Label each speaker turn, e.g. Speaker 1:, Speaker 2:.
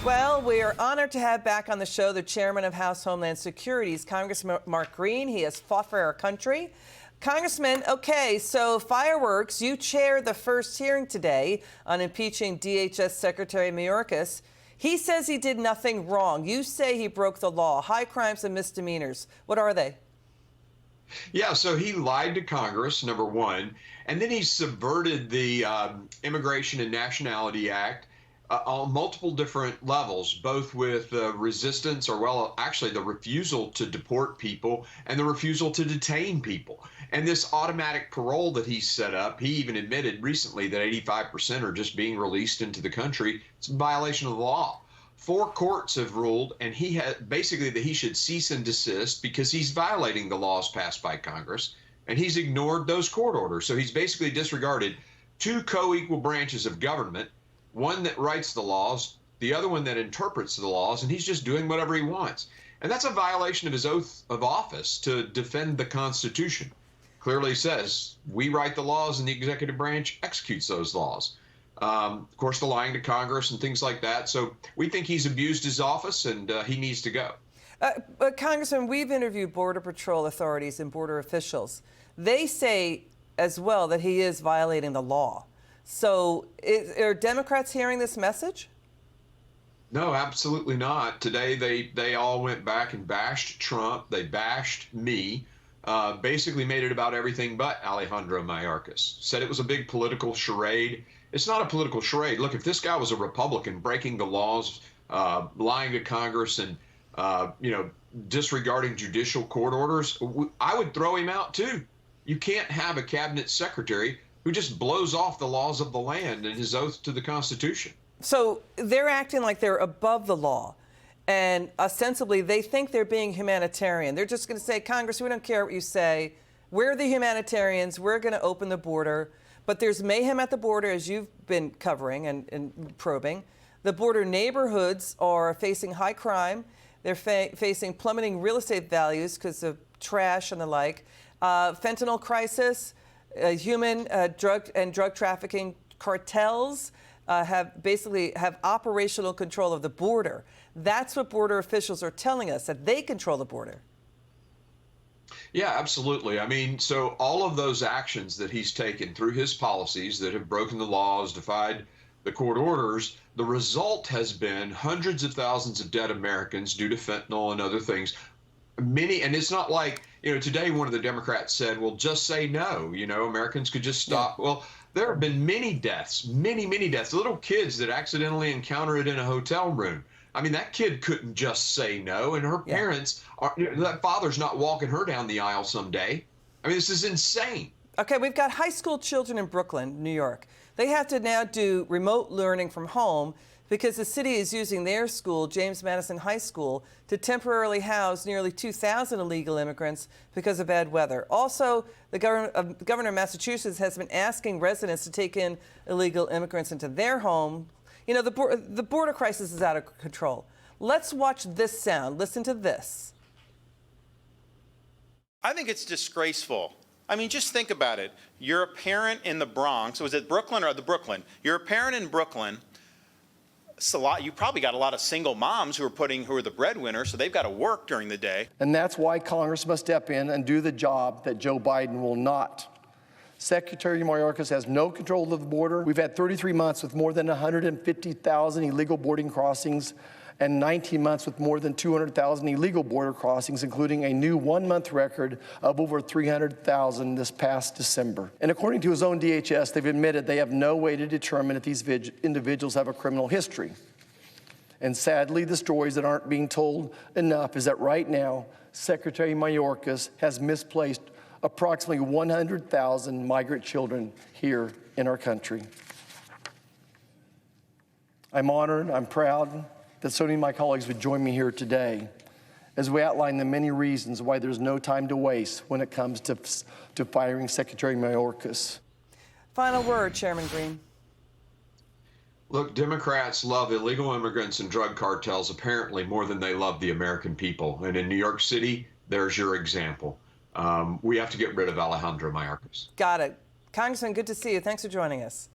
Speaker 1: Well, we are honored to have back on the show the chairman of House Homeland Security's Congressman Mark Green. He has fought for our country. Congressman, okay, so fireworks, you chaired the first hearing today on impeaching DHS Secretary Mayorkas. He says he did nothing wrong. You say he broke the law. High crimes and misdemeanors. What are they?
Speaker 2: Yeah, so he lied to Congress, number one, and then he subverted the Immigration and Nationality Act on multiple different levels, both with resistance or, well, actually the refusal to deport people and the refusal to detain people. And this automatic parole that he set up, he even admitted recently that 85% are just being released into the country. It's a violation of the law. 4 courts have ruled, and he had basically that he should cease and desist because he's violating the laws passed by Congress, and he's ignored those court orders. So he's basically disregarded 2 co-equal branches of government, one that writes the laws, the other one that interprets the laws, and he's just doing whatever he wants. And that's a violation of his oath of office to defend the Constitution. Clearly says we write the laws and the executive branch executes those laws. Of course, the lying to Congress and things like that. So we think he's abused his office and he needs to go.
Speaker 1: But Congressman, we've interviewed Border Patrol authorities and border officials. They say as well that he is violating the law. So are Democrats hearing this message?
Speaker 2: No, absolutely not. Today, they all went back and bashed Trump. They bashed me, basically made it about everything but Alejandro Mayorkas. Said it was a big political charade. It's not a political charade. Look, if this guy was a Republican breaking the laws, lying to Congress and, disregarding judicial court orders, I would throw him out too. You can't have a cabinet secretary who just blows off the laws of the land and his oath to the Constitution.
Speaker 1: So they're acting like they're above the law. And ostensibly, they think they're being humanitarian. They're just going to say, Congress, we don't care what you say. We're the humanitarians. We're going to open the border. But there's mayhem at the border, as you've been covering and probing. The border neighborhoods are facing high crime. They're facing plummeting real estate values because of trash and the like. Fentanyl crisis. Human drug trafficking cartels have operational control of the border. That's what border officials are telling us, that they control the border.
Speaker 2: Yeah, absolutely. I mean, so all of those actions that he's taken through his policies that have broken the laws, defied the court orders, the result has been hundreds of thousands of dead Americans due to fentanyl and other things. Many, and it's not like, today one of the Democrats said, well, just say no, Americans could just stop. Yeah. Well, there have been many deaths, many deaths, little kids that accidentally encounter it in a hotel room. I mean, that kid couldn't just say no, and her parents, that father's not walking her down the aisle someday. I mean, this is insane.
Speaker 1: Okay, we've got high school children in Brooklyn, New York. They have to now do remote learning from home because the city is using their school, James Madison High School, to temporarily house nearly 2,000 illegal immigrants because of bad weather. Also, the governor of Massachusetts has been asking residents to take in illegal immigrants into their home. The border crisis is out of control. Let's watch this sound. Listen to this.
Speaker 3: I think it's disgraceful. I mean, just think about it. You're a parent in the Bronx. Was it Brooklyn or the Brooklyn? You're a parent in Brooklyn. You probably got a lot of single moms who are the breadwinners, so they've got to work during the day.
Speaker 4: And that's why Congress must step in and do the job that Joe Biden will not. Secretary Mayorkas has no control of the border. We've had 33 months with more than 150,000 illegal boarding crossings and 19 months with more than 200,000 illegal border crossings, including a new 1-month record of over 300,000 this past December. And according to his own DHS, they've admitted they have no way to determine if these individuals have a criminal history. And sadly, the stories that aren't being told enough is that right now, Secretary Mayorkas has misplaced approximately 100,000 migrant children here in our country. I'm honored, I'm proud that so many of my colleagues would join me here today as we outline the many reasons why there's no time to waste when it comes to firing Secretary Mayorkas.
Speaker 1: Final word, Chairman Green.
Speaker 2: Look, Democrats love illegal immigrants and drug cartels apparently more than they love the American people. And in New York City, there's your example. We have to get rid of Alejandro Mayorkas.
Speaker 1: Got it. Congressman, good to see you. Thanks for joining us.